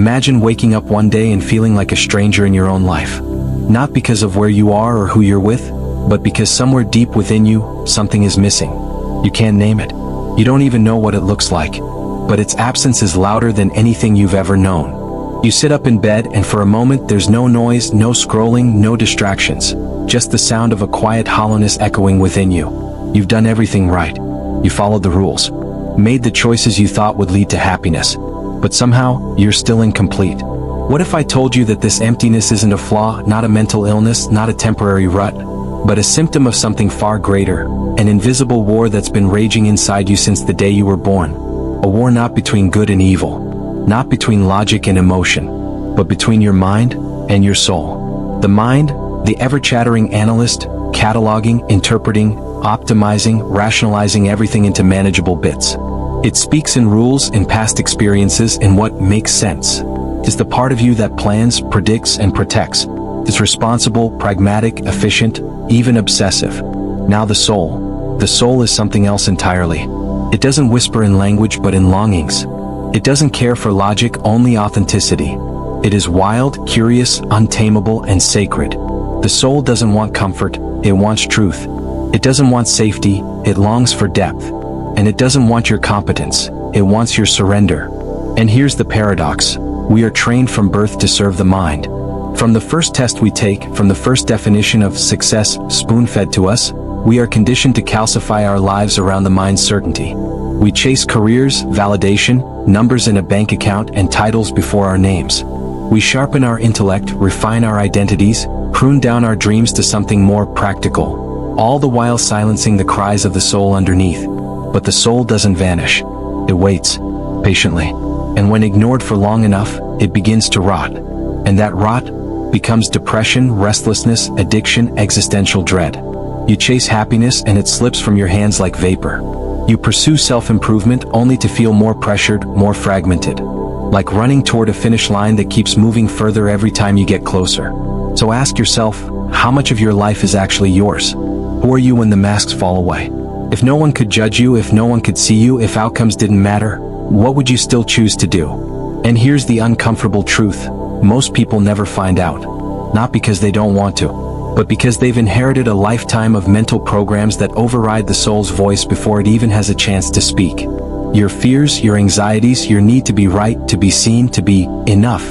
Imagine waking up one day and feeling like a stranger in your own life. Not because of where you are or who you're with, but because somewhere deep within you, something is missing. You can't name it. You don't even know what it looks like. But its absence is louder than anything you've ever known. You sit up in bed and for a moment there's no noise, no scrolling, no distractions. Just the sound of a quiet hollowness echoing within you. You've done everything right. You followed the rules. Made the choices you thought would lead to happiness. But somehow, you're still incomplete. What if I told you that this emptiness isn't a flaw, not a mental illness, not a temporary rut, but a symptom of something far greater, an invisible war that's been raging inside you since the day you were born? A war not between good and evil, not between logic and emotion, but between your mind and your soul. The mind, the ever-chattering analyst, cataloging, interpreting, optimizing, rationalizing everything into manageable bits. It speaks in rules, in past experiences, in what makes sense. It's the part of you that plans, predicts, and protects. It's responsible, pragmatic, efficient, even obsessive. Now the soul. The soul is something else entirely. It doesn't whisper in language but in longings. It doesn't care for logic, only authenticity. It is wild, curious, untamable, and sacred. The soul doesn't want comfort, it wants truth. It doesn't want safety, it longs for depth. And it doesn't want your competence, it wants your surrender. And here's the paradox. We are trained from birth to serve the mind. From the first test we take, from the first definition of success spoon-fed to us, we are conditioned to calcify our lives around the mind's certainty. We chase careers, validation, numbers in a bank account, and titles before our names. We sharpen our intellect, refine our identities, prune down our dreams to something more practical, all the while silencing the cries of the soul underneath. But the soul doesn't vanish. It waits, patiently. And when ignored for long enough, it begins to rot. And that rot becomes depression, restlessness, addiction, existential dread. You chase happiness and it slips from your hands like vapor. You pursue self-improvement only to feel more pressured, more fragmented. Like running toward a finish line that keeps moving further every time you get closer. So ask yourself, how much of your life is actually yours? Who are you when the masks fall away? If no one could judge you, if no one could see you, if outcomes didn't matter, what would you still choose to do? And here's the uncomfortable truth. Most people never find out. Not because they don't want to, but because they've inherited a lifetime of mental programs that override the soul's voice before it even has a chance to speak. Your fears, your anxieties, your need to be right, to be seen, to be enough.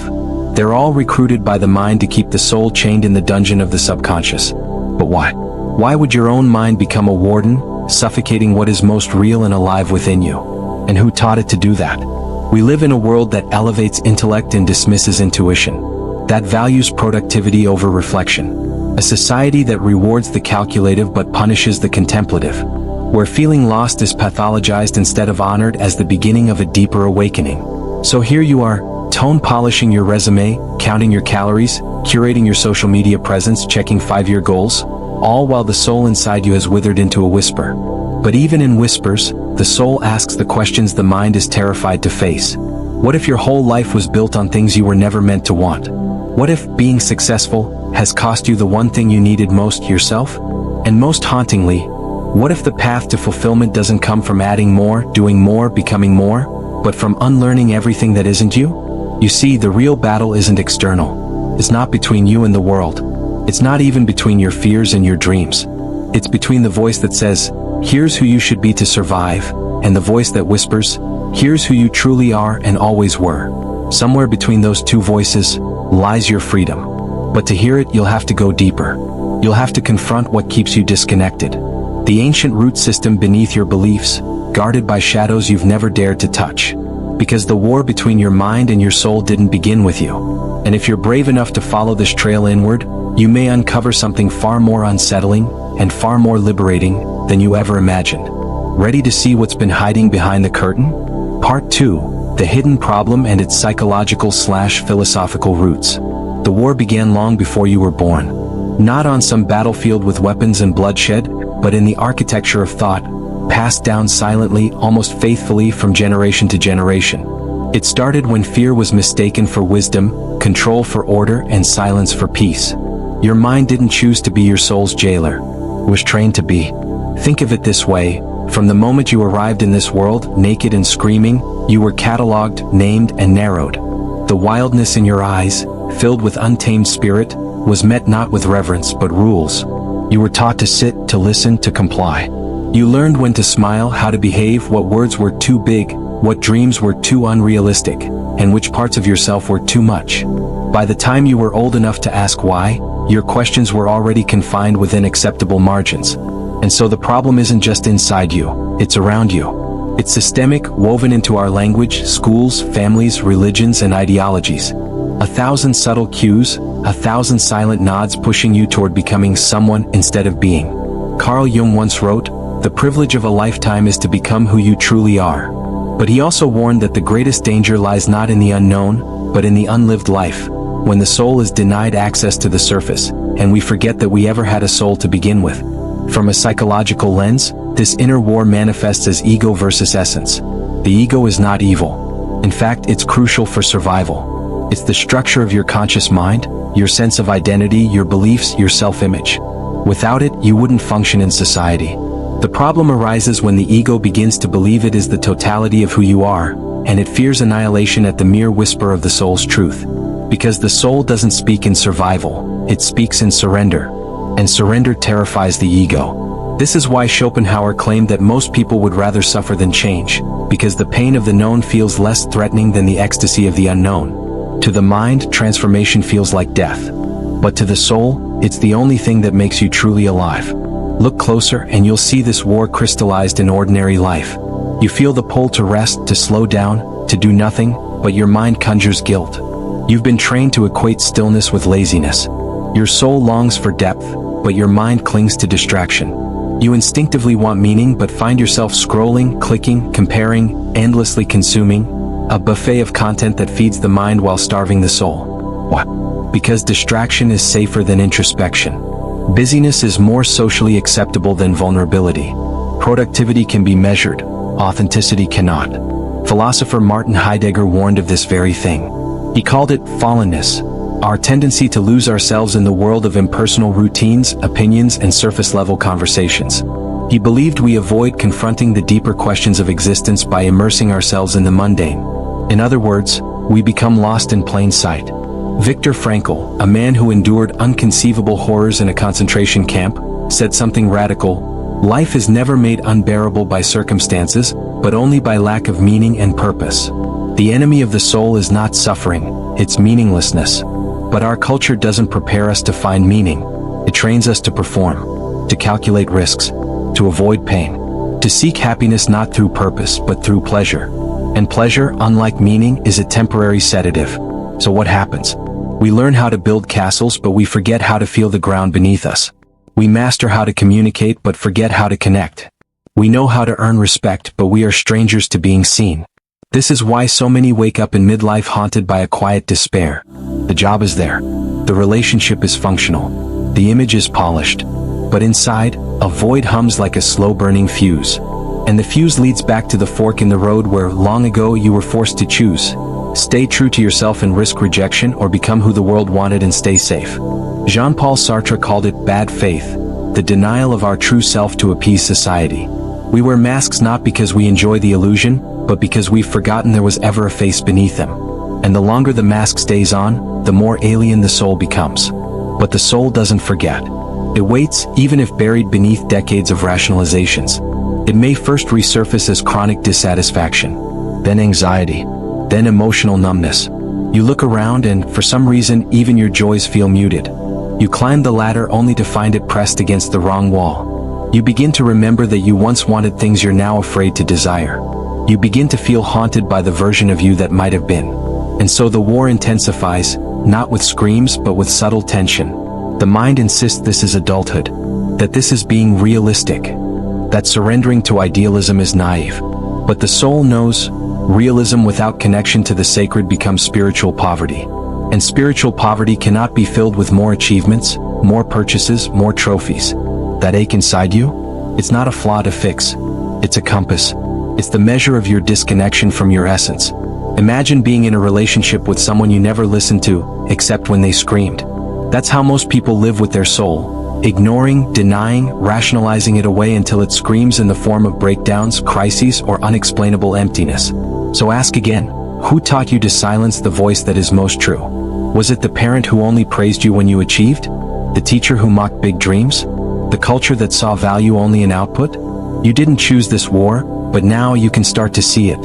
They're all recruited by the mind to keep the soul chained in the dungeon of the subconscious. But why? Why would your own mind become a warden, suffocating what is most real and alive within you? And who taught it to do that? We live in a world that elevates intellect and dismisses intuition, that values productivity over reflection, a society that rewards the calculative but punishes the contemplative, where feeling lost is pathologized instead of honored as the beginning of a deeper awakening. So here you are, tone polishing your resume, counting your calories, curating your social media presence, checking 5-year goals, all while the soul inside you has withered into a whisper. But even in whispers, the soul asks the questions the mind is terrified to face. What if your whole life was built on things you were never meant to want? What if being successful has cost you the one thing you needed most, yourself? And most hauntingly, what if the path to fulfillment doesn't come from adding more, doing more, becoming more, but from unlearning everything that isn't you? You see, the real battle isn't external. It's not between you and the world. It's not even between your fears and your dreams. It's between the voice that says, here's who you should be to survive, and the voice that whispers, here's who you truly are and always were. Somewhere between those two voices lies your freedom. But to hear it, you'll have to go deeper. You'll have to confront what keeps you disconnected. The ancient root system beneath your beliefs, guarded by shadows you've never dared to touch. Because the war between your mind and your soul didn't begin with you. And if you're brave enough to follow this trail inward, you may uncover something far more unsettling and far more liberating than you ever imagined. Ready to see what's been hiding behind the curtain? Part 2, The Hidden Problem and Its Psychological/Philosophical Roots. The war began long before you were born. Not on some battlefield with weapons and bloodshed, but in the architecture of thought, passed down silently, almost faithfully from generation to generation. It started when fear was mistaken for wisdom, control for order, and silence for peace. Your mind didn't choose to be your soul's jailer. It was trained to be. Think of it this way, from the moment you arrived in this world, naked and screaming, you were cataloged, named, and narrowed. The wildness in your eyes, filled with untamed spirit, was met not with reverence but rules. You were taught to sit, to listen, to comply. You learned when to smile, how to behave, what words were too big, what dreams were too unrealistic, and which parts of yourself were too much. By the time you were old enough to ask why, your questions were already confined within acceptable margins. And so the problem isn't just inside you, it's around you. It's systemic, woven into our language, schools, families, religions, and ideologies. 1,000 subtle cues, 1,000 silent nods pushing you toward becoming someone instead of being. Carl Jung once wrote, "The privilege of a lifetime is to become who you truly are." But he also warned that the greatest danger lies not in the unknown, but in the unlived life, when the soul is denied access to the surface, and we forget that we ever had a soul to begin with. From a psychological lens, this inner war manifests as ego versus essence. The ego is not evil. In fact, it's crucial for survival. It's the structure of your conscious mind, your sense of identity, your beliefs, your self-image. Without it, you wouldn't function in society. The problem arises when the ego begins to believe it is the totality of who you are, and it fears annihilation at the mere whisper of the soul's truth. Because the soul doesn't speak in survival, it speaks in surrender. And surrender terrifies the ego. This is why Schopenhauer claimed that most people would rather suffer than change, because the pain of the known feels less threatening than the ecstasy of the unknown. To the mind, transformation feels like death. But to the soul, it's the only thing that makes you truly alive. Look closer and you'll see this war crystallized in ordinary life. You feel the pull to rest, to slow down, to do nothing, but your mind conjures guilt. You've been trained to equate stillness with laziness. Your soul longs for depth, but your mind clings to distraction. You instinctively want meaning but find yourself scrolling, clicking, comparing, endlessly consuming, a buffet of content that feeds the mind while starving the soul. Why? Because distraction is safer than introspection. Busyness is more socially acceptable than vulnerability. Productivity can be measured, authenticity cannot. Philosopher Martin Heidegger warned of this very thing. He called it fallenness, our tendency to lose ourselves in the world of impersonal routines, opinions, and surface-level conversations. He believed we avoid confronting the deeper questions of existence by immersing ourselves in the mundane. In other words, we become lost in plain sight. Viktor Frankl, a man who endured unconceivable horrors in a concentration camp, said something radical: "Life is never made unbearable by circumstances, but only by lack of meaning and purpose." The enemy of the soul is not suffering, it's meaninglessness. But our culture doesn't prepare us to find meaning. It trains us to perform, to calculate risks, to avoid pain, to seek happiness not through purpose but through pleasure. And pleasure, unlike meaning, is a temporary sedative. So what happens? We learn how to build castles but we forget how to feel the ground beneath us. We master how to communicate but forget how to connect. We know how to earn respect but we are strangers to being seen. This is why so many wake up in midlife haunted by a quiet despair. The job is there. The relationship is functional. The image is polished. But inside, a void hums like a slow-burning fuse. And the fuse leads back to the fork in the road where long ago you were forced to choose. Stay true to yourself and risk rejection, or become who the world wanted and stay safe. Jean-Paul Sartre called it bad faith, the denial of our true self to appease society. We wear masks not because we enjoy the illusion, but because we've forgotten there was ever a face beneath them. And the longer the mask stays on, the more alien the soul becomes. But the soul doesn't forget. It waits, even if buried beneath decades of rationalizations. It may first resurface as chronic dissatisfaction, then anxiety, then emotional numbness. You look around and, for some reason, even your joys feel muted. You climb the ladder only to find it pressed against the wrong wall. You begin to remember that you once wanted things you're now afraid to desire. You begin to feel haunted by the version of you that might have been. And so the war intensifies, not with screams but with subtle tension. The mind insists this is adulthood, that this is being realistic, that surrendering to idealism is naive. But the soul knows, realism without connection to the sacred becomes spiritual poverty. And spiritual poverty cannot be filled with more achievements, more purchases, more trophies. That ache inside you? It's not a flaw to fix. It's a compass. It's the measure of your disconnection from your essence. Imagine being in a relationship with someone you never listened to, except when they screamed. That's how most people live with their soul, ignoring, denying, rationalizing it away until it screams in the form of breakdowns, crises, or unexplainable emptiness. So ask again, Who taught you to silence the voice that is most true? Was it the parent who only praised you when you achieved? The teacher who mocked big dreams? The culture that saw value only in output? You didn't choose this war, but now you can start to see it.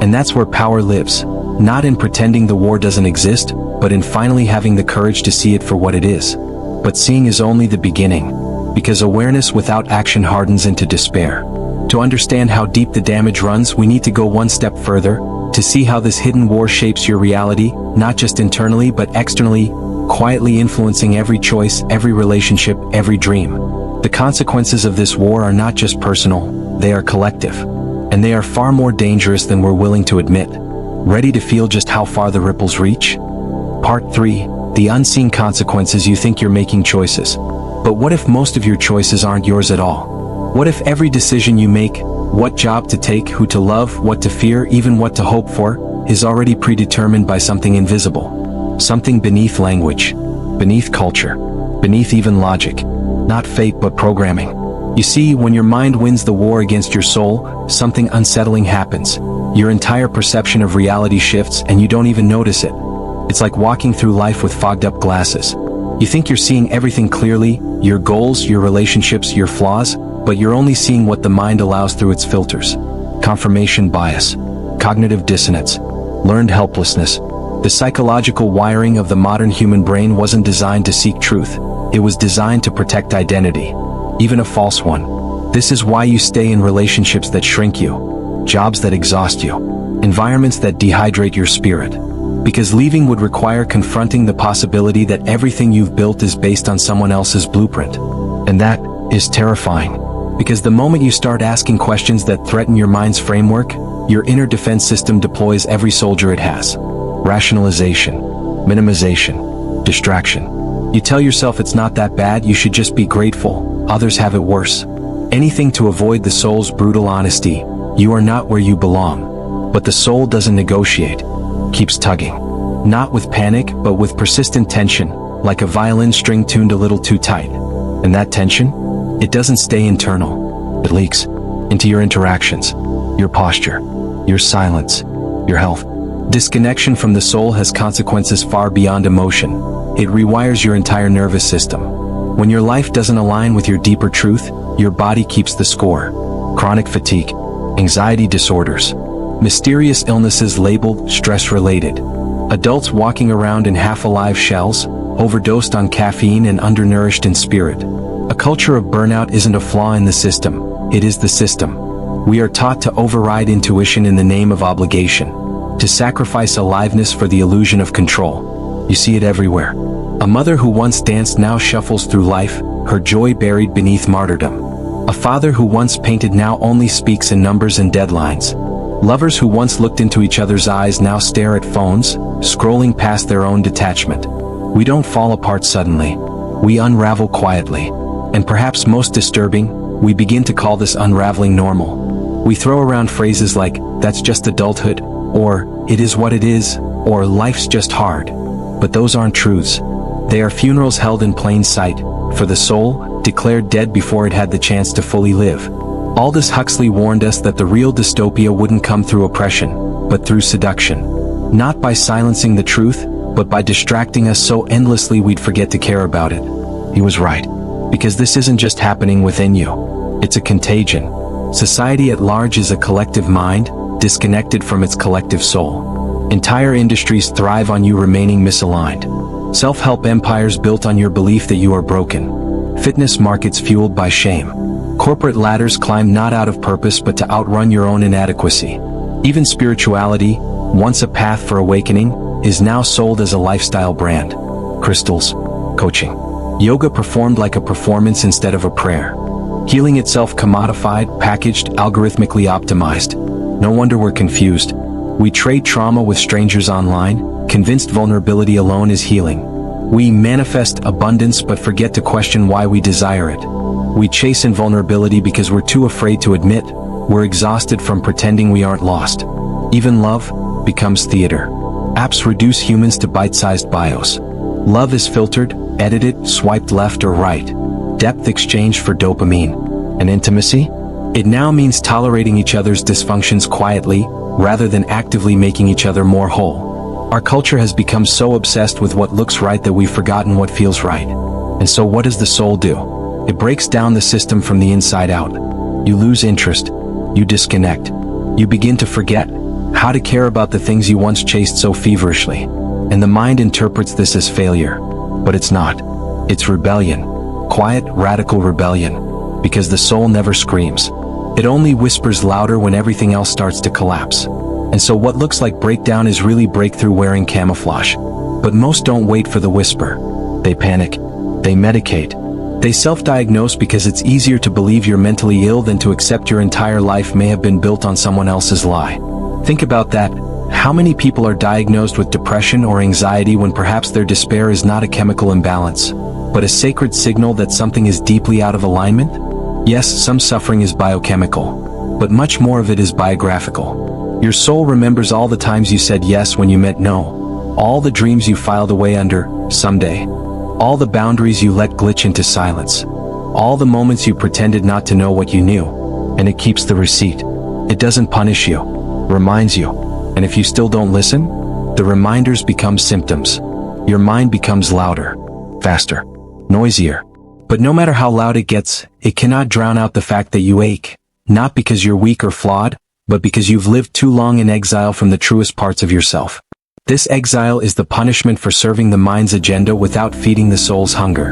And that's where power lives. Not in pretending the war doesn't exist, but in finally having the courage to see it for what it is. But seeing is only the beginning, because awareness without action hardens into despair. To understand how deep the damage runs, we need to go one step further, to see how this hidden war shapes your reality, not just internally but externally, quietly influencing every choice, every relationship, every dream. The consequences of this war are not just personal, they are collective. And they are far more dangerous than we're willing to admit. Ready to feel just how far the ripples reach? Part 3. The unseen consequences. You think you're making choices. But what if most of your choices aren't yours at all? What if every decision you make, what job to take, who to love, what to fear, even what to hope for, is already predetermined by something invisible? Something beneath language, beneath culture, beneath even logic. Not fate but programming. You see, when your mind wins the war against your soul, something unsettling happens. Your entire perception of reality shifts and you don't even notice it. It's like walking through life with fogged up glasses. You think you're seeing everything clearly, your goals, your relationships, your flaws, but you're only seeing what the mind allows through its filters. Confirmation bias, cognitive dissonance, learned helplessness. The psychological wiring of the modern human brain wasn't designed to seek truth. It was designed to protect identity, even a false one. This is why you stay in relationships that shrink you, jobs that exhaust you, environments that dehydrate your spirit. Because leaving would require confronting the possibility that everything you've built is based on someone else's blueprint. And that is terrifying. Because the moment you start asking questions that threaten your mind's framework, your inner defense system deploys every soldier it has. Rationalization, minimization, distraction. You tell yourself it's not that bad, you should just be grateful, others have it worse. Anything to avoid the soul's brutal honesty. You are not where you belong. But the soul doesn't negotiate, keeps tugging. Not with panic, but with persistent tension, like a violin string tuned a little too tight. And that tension? It doesn't stay internal. It leaks into your interactions, your posture, your silence, your health. Disconnection from the soul has consequences far beyond emotion. It rewires your entire nervous system. When your life doesn't align with your deeper truth, your body keeps the score. Chronic fatigue, anxiety disorders, mysterious illnesses labeled stress-related. Adults walking around in half-alive shells, overdosed on caffeine and undernourished in spirit. A culture of burnout isn't a flaw in the system, it is the system. We are taught to override intuition in the name of obligation, to sacrifice aliveness for the illusion of control. You see it everywhere. A mother who once danced now shuffles through life, her joy buried beneath martyrdom. A father who once painted now only speaks in numbers and deadlines. Lovers who once looked into each other's eyes now stare at phones, scrolling past their own detachment. We don't fall apart suddenly. We unravel quietly. And perhaps most disturbing, we begin to call this unraveling normal. We throw around phrases like, that's just adulthood, or, it is what it is, or life's just hard. But those aren't truths. They are funerals held in plain sight, for the soul, declared dead before it had the chance to fully live. Aldous Huxley warned us that the real dystopia wouldn't come through oppression, but through seduction. Not by silencing the truth, but by distracting us so endlessly we'd forget to care about it. He was right. Because this isn't just happening within you. It's a contagion. Society at large is a collective mind, disconnected from its collective soul. Entire industries thrive on you remaining misaligned. Self-help empires built on your belief that you are broken. Fitness markets fueled by shame. Corporate ladders climbed not out of purpose but to outrun your own inadequacy. Even spirituality, once a path for awakening, is now sold as a lifestyle brand. Crystals, coaching. Yoga performed like a performance instead of a prayer. Healing itself commodified, packaged, algorithmically optimized. No wonder we're confused. We trade trauma with strangers online, convinced vulnerability alone is healing. We manifest abundance but forget to question why we desire it. We chase invulnerability because we're too afraid to admit we're exhausted from pretending we aren't lost. Even love becomes theater. Apps reduce humans to bite-sized bios. Love is filtered, edited, swiped left or right. Depth exchanged for dopamine. And intimacy? It now means tolerating each other's dysfunctions quietly, rather than actively making each other more whole. Our culture has become so obsessed with what looks right that we've forgotten what feels right. And so what does the soul do? It breaks down the system from the inside out. You lose interest. You disconnect. You begin to forget how to care about the things you once chased so feverishly. And the mind interprets this as failure. But it's not. It's rebellion. Quiet, radical rebellion. Because the soul never screams. It only whispers louder when everything else starts to collapse. And so what looks like breakdown is really breakthrough wearing camouflage. But most don't wait for the whisper. They panic. They medicate. They self-diagnose because it's easier to believe you're mentally ill than to accept your entire life may have been built on someone else's lie. Think about that. How many people are diagnosed with depression or anxiety when perhaps their despair is not a chemical imbalance, but a sacred signal that something is deeply out of alignment? Yes, some suffering is biochemical, but much more of it is biographical. Your soul remembers all the times you said yes when you meant no, all the dreams you filed away under someday, all the boundaries you let glitch into silence, all the moments you pretended not to know what you knew, and it keeps the receipt. It doesn't punish you, reminds you, and if you still don't listen, the reminders become symptoms. Your mind becomes louder, faster, noisier. But no matter how loud it gets, it cannot drown out the fact that you ache, not because you're weak or flawed, but because you've lived too long in exile from the truest parts of yourself. This exile is the punishment for serving the mind's agenda without feeding the soul's hunger.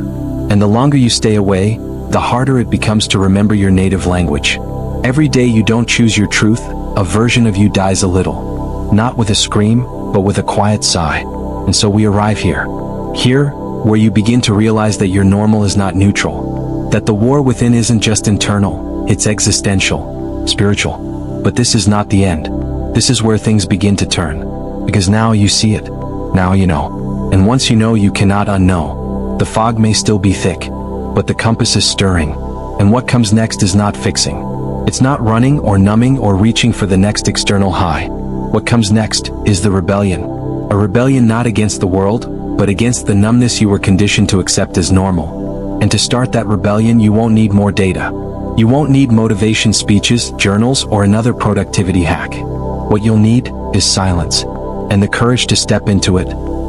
And the longer you stay away, the harder it becomes to remember your native language. Every day you don't choose your truth, a version of you dies a little. Not with a scream, but with a quiet sigh. And so we arrive here. Here, where you begin to realize that your normal is not neutral. That the war within isn't just internal, it's existential, spiritual. But this is not the end. This is where things begin to turn. Because now you see it. Now you know. And once you know, you cannot unknow. The fog may still be thick, but the compass is stirring. And what comes next is not fixing. It's not running or numbing or reaching for the next external high. What comes next is the rebellion. A rebellion not against the world, but against the numbness you were conditioned to accept as normal. And to start that rebellion, you won't need more data. You won't need motivation speeches, journals, or another productivity hack. What you'll need is silence. And the courage to step into it,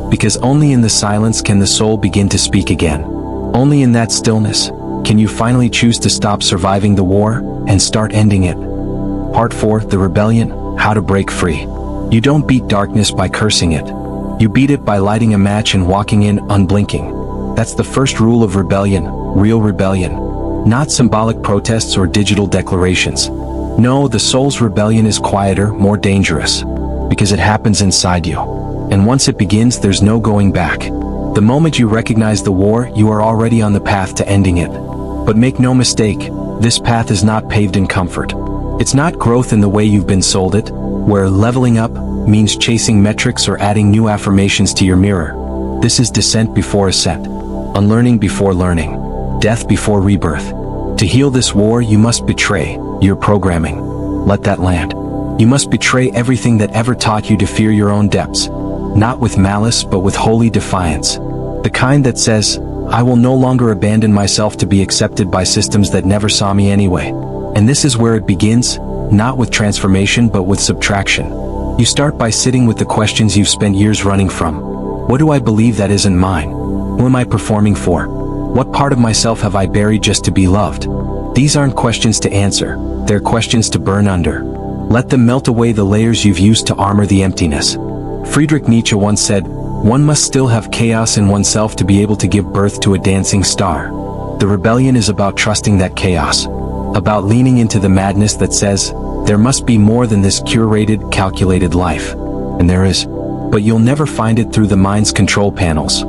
because only in the silence can the soul begin to speak again. Only in that stillness can you finally choose to stop surviving the war and start ending it. Part 4, The Rebellion, How to Break Free. You don't beat darkness by cursing it. You beat it by lighting a match and walking in, unblinking. That's the first rule of rebellion, real rebellion. Not symbolic protests or digital declarations. No, the soul's rebellion is quieter, more dangerous. Because it happens inside you. And once it begins, there's no going back. The moment you recognize the war, you are already on the path to ending it. But make no mistake, this path is not paved in comfort. It's not growth in the way you've been sold it, where leveling up means chasing metrics or adding new affirmations to your mirror. This is descent before ascent, unlearning before learning, death before rebirth. To heal this war, you must betray your programming. Let that land. You must betray everything that ever taught you to fear your own depths, not with malice but with holy defiance. The kind that says, I will no longer abandon myself to be accepted by systems that never saw me anyway. And this is where it begins, not with transformation but with subtraction. You start by sitting with the questions you've spent years running from. What do I believe that isn't mine? Who am I performing for? What part of myself have I buried just to be loved? These aren't questions to answer, they're questions to burn under. Let them melt away the layers you've used to armor the emptiness. Friedrich Nietzsche once said, one must still have chaos in oneself to be able to give birth to a dancing star. The rebellion is about trusting that chaos, about leaning into the madness that says, there must be more than this curated, calculated life. And there is. But you'll never find it through the mind's control panels.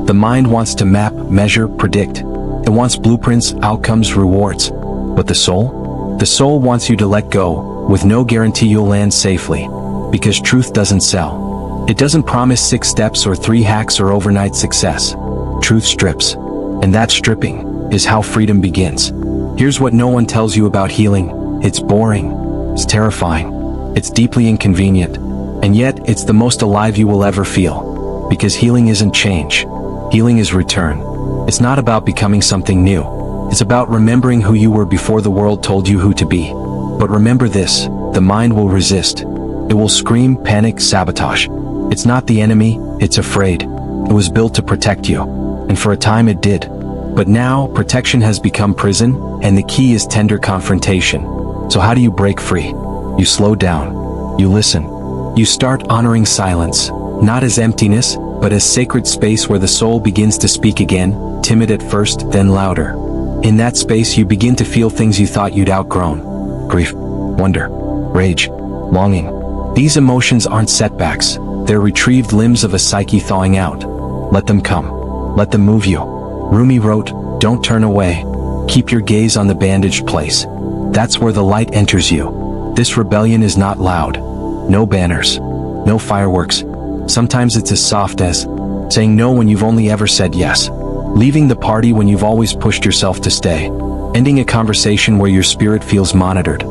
The mind wants to map, measure, predict. It wants blueprints, outcomes, rewards. But the soul? The soul wants you to let go, with no guarantee you'll land safely. Because truth doesn't sell. It doesn't promise 6 steps or 3 hacks or overnight success. Truth strips. And that stripping is how freedom begins. Here's what no one tells you about healing. It's boring. It's terrifying. It's deeply inconvenient. And yet, it's the most alive you will ever feel. Because healing isn't change. Healing is return. It's not about becoming something new. It's about remembering who you were before the world told you who to be. But remember this, the mind will resist. It will scream, panic, sabotage. It's not the enemy, it's afraid. It was built to protect you. And for a time it did. But now, protection has become prison, and the key is tender confrontation. So how do you break free? You slow down. You listen. You start honoring silence, not as emptiness, but as sacred space where the soul begins to speak again, timid at first, then louder. In that space you begin to feel things you thought you'd outgrown. Grief, wonder, rage, longing. These emotions aren't setbacks, they're retrieved limbs of a psyche thawing out. Let them come. Let them move you. Rumi wrote, "Don't turn away. Keep your gaze on the bandaged place. That's where the light enters you." This rebellion is not loud. No banners. No fireworks. Sometimes it's as soft as saying no when you've only ever said yes. Leaving the party when you've always pushed yourself to stay. Ending a conversation where your spirit feels monitored.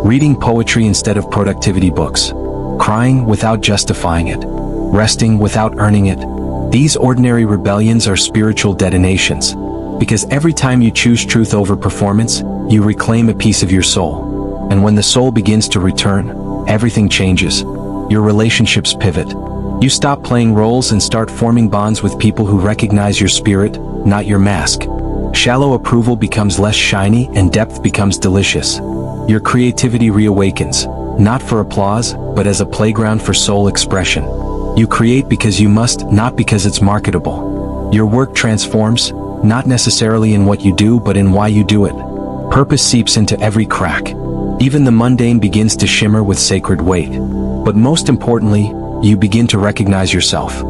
Reading poetry instead of productivity books. Crying without justifying it. Resting without earning it. These ordinary rebellions are spiritual detonations. Because every time you choose truth over performance, you reclaim a piece of your soul. And when the soul begins to return, everything changes. Your relationships pivot. You stop playing roles and start forming bonds with people who recognize your spirit, not your mask. Shallow approval becomes less shiny and depth becomes delicious. Your creativity reawakens, not for applause, but as a playground for soul expression. You create because you must, not because it's marketable. Your work transforms, not necessarily in what you do but in why you do it. Purpose seeps into every crack. Even the mundane begins to shimmer with sacred weight. But most importantly, you begin to recognize yourself.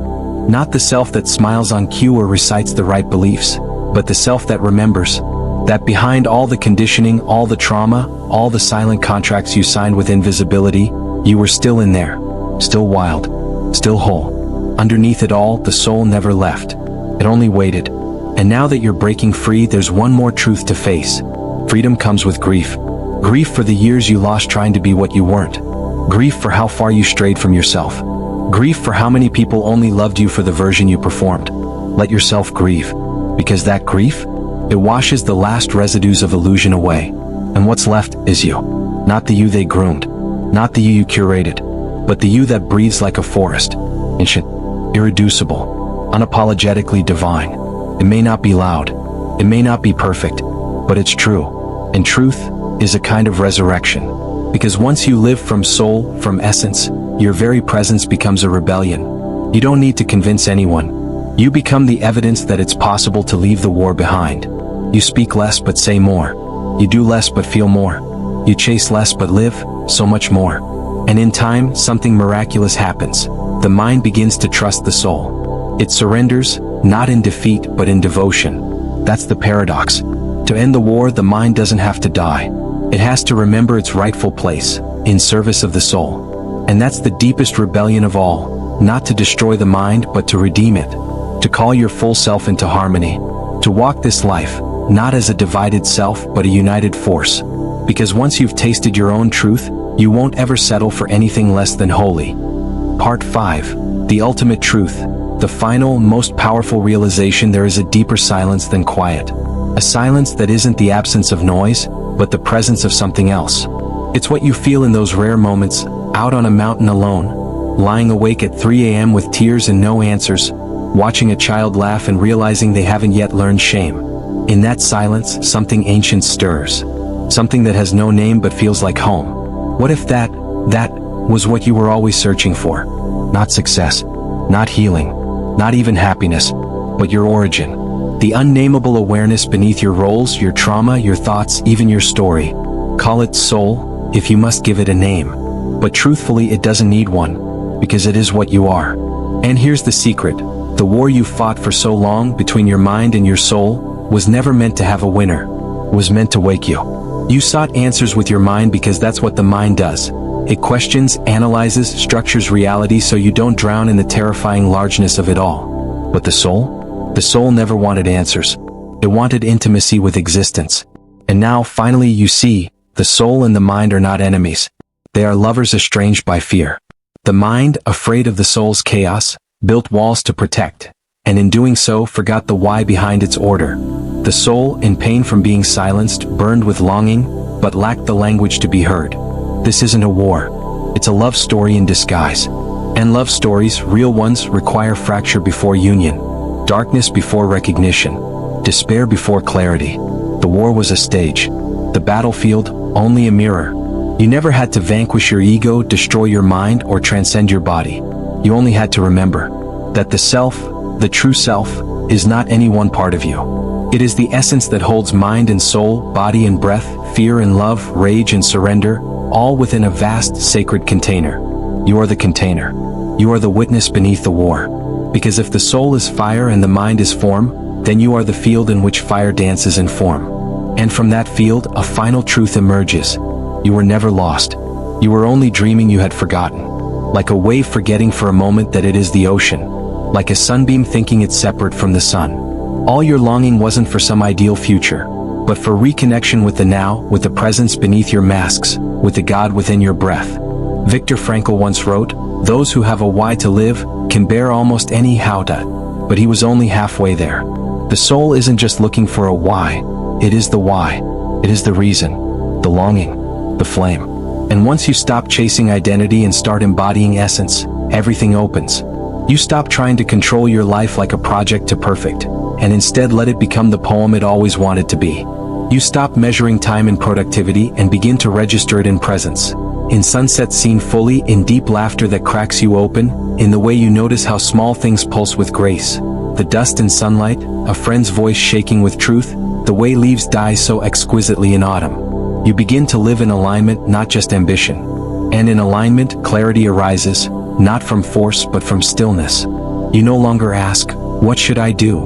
Not the self that smiles on cue or recites the right beliefs, but the self that remembers. That behind all the conditioning, all the trauma, all the silent contracts you signed with invisibility, you were still in there. Still wild. Still whole. Underneath it all, the soul never left. It only waited. And now that you're breaking free, there's one more truth to face. Freedom comes with grief. Grief for the years you lost trying to be what you weren't. Grief for how far you strayed from yourself. Grief for how many people only loved you for the version you performed. Let yourself grieve. Because that grief, it washes the last residues of illusion away. And what's left is you. Not the you they groomed. Not the you curated. But the you that breathes like a forest. Ancient. Irreducible. Unapologetically divine. It may not be loud. It may not be perfect. But it's true. And truth is a kind of resurrection. Because once you live from soul, from essence, your very presence becomes a rebellion. You don't need to convince anyone. You become the evidence that it's possible to leave the war behind. You speak less but say more. You do less but feel more. You chase less but live so much more. And in time, something miraculous happens. The mind begins to trust the soul. It surrenders, not in defeat but in devotion. That's the paradox. To end the war, the mind doesn't have to die. It has to remember its rightful place, in service of the soul. And that's the deepest rebellion of all, not to destroy the mind but to redeem it. To call your full self into harmony. To walk this life, not as a divided self but a united force. Because once you've tasted your own truth, you won't ever settle for anything less than holy. Part 5. The ultimate truth. The final, most powerful realization: there is a deeper silence than quiet. A silence that isn't the absence of noise, but the presence of something else. It's what you feel in those rare moments, out on a mountain alone, lying awake at 3 a.m. with tears and no answers, watching a child laugh and realizing they haven't yet learned shame. In that silence, something ancient stirs. Something that has no name but feels like home. What if that was what you were always searching for? Not success, not healing, not even happiness, but your origin. The unnameable awareness beneath your roles, your trauma, your thoughts, even your story. Call it soul, if you must give it a name. But truthfully, it doesn't need one, because it is what you are. And here's the secret. The war you fought for so long between your mind and your soul was never meant to have a winner. It was meant to wake you. You sought answers with your mind because that's what the mind does. It questions, analyzes, structures reality so you don't drown in the terrifying largeness of it all. But the soul? The soul never wanted answers. It wanted intimacy with existence. And now, finally, you see, the soul and the mind are not enemies. They are lovers estranged by fear. The mind, afraid of the soul's chaos, built walls to protect, and in doing so forgot the why behind its order. The soul, in pain from being silenced, burned with longing, but lacked the language to be heard. This isn't a war. It's a love story in disguise. And love stories, real ones, require fracture before union, darkness before recognition, despair before clarity. The war was a stage. The battlefield, only a mirror. You never had to vanquish your ego, destroy your mind, or transcend your body. You only had to remember that the self, the true self, is not any one part of you. It is the essence that holds mind and soul, body and breath, fear and love, rage and surrender, all within a vast, sacred container. You are the container. You are the witness beneath the war. Because if the soul is fire and the mind is form, then you are the field in which fire dances in form. And from that field, a final truth emerges. You were never lost. You were only dreaming you had forgotten. Like a wave forgetting for a moment that it is the ocean. Like a sunbeam thinking it's separate from the sun. All your longing wasn't for some ideal future, but for reconnection with the now, with the presence beneath your masks, with the God within your breath. Viktor Frankl once wrote, "Those who have a why to live can bear almost any how to," but he was only halfway there. The soul isn't just looking for a why, it is the why. It is the reason, the longing, the flame. And once you stop chasing identity and start embodying essence, everything opens. You stop trying to control your life like a project to perfect, and instead let it become the poem it always wanted to be. You stop measuring time in productivity and begin to register it in presence. In sunsets seen fully, in deep laughter that cracks you open, in the way you notice how small things pulse with grace. The dust in sunlight, a friend's voice shaking with truth, the way leaves die so exquisitely in autumn. You begin to live in alignment, not just ambition. And in alignment, clarity arises, not from force but from stillness. You no longer ask, "What should I do?"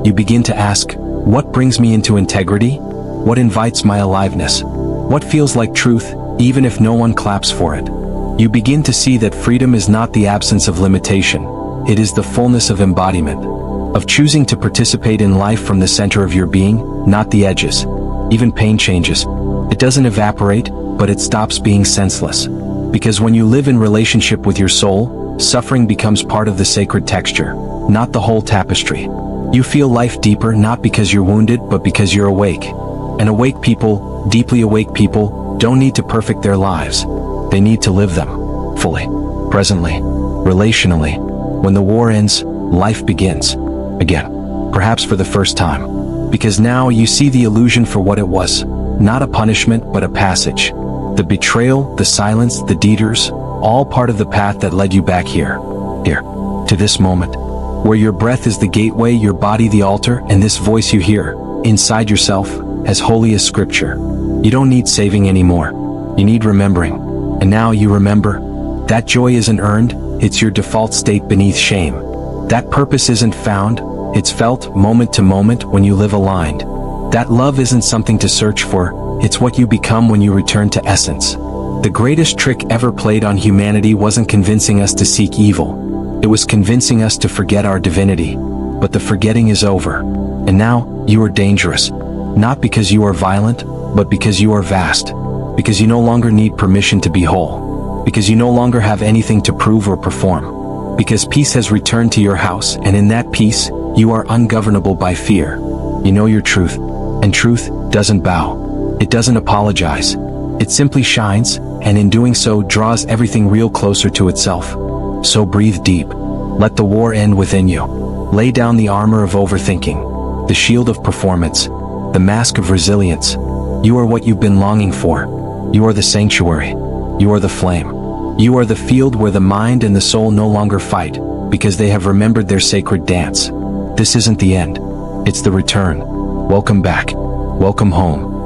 You begin to ask, "What brings me into integrity? What invites my aliveness? What feels like truth, even if no one claps for it?" You begin to see that freedom is not the absence of limitation. It is the fullness of embodiment. Of choosing to participate in life from the center of your being, not the edges. Even pain changes. It doesn't evaporate, but it stops being senseless. Because when you live in relationship with your soul, suffering becomes part of the sacred texture, not the whole tapestry. You feel life deeper not because you're wounded but because you're awake. And awake people, deeply awake people, don't need to perfect their lives. They need to live them, fully, presently, relationally. When the war ends, life begins. Again. Perhaps for the first time. Because now you see the illusion for what it was. Not a punishment but a passage. The betrayal, the silence, the detours, all part of the path that led you back here. Here. To this moment. Where your breath is the gateway, your body the altar, and this voice you hear, inside yourself, as holy as scripture. You don't need saving anymore. You need remembering. And now you remember. That joy isn't earned, it's your default state beneath shame. That purpose isn't found, it's felt moment to moment when you live aligned. That love isn't something to search for, it's what you become when you return to essence. The greatest trick ever played on humanity wasn't convincing us to seek evil. It was convincing us to forget our divinity. But the forgetting is over. And now, you are dangerous. Not because you are violent, but because you are vast. Because you no longer need permission to be whole. Because you no longer have anything to prove or perform. Because peace has returned to your house, and in that peace, you are ungovernable by fear. You know your truth. And truth doesn't bow. It doesn't apologize. It simply shines, and in doing so draws everything real closer to itself. So breathe deep. Let the war end within you. Lay down the armor of overthinking, the shield of performance, the mask of resilience. You are what you've been longing for. You are the sanctuary. You are the flame. You are the field where the mind and the soul no longer fight, because they have remembered their sacred dance. This isn't the end. It's the return. Welcome back. Welcome home.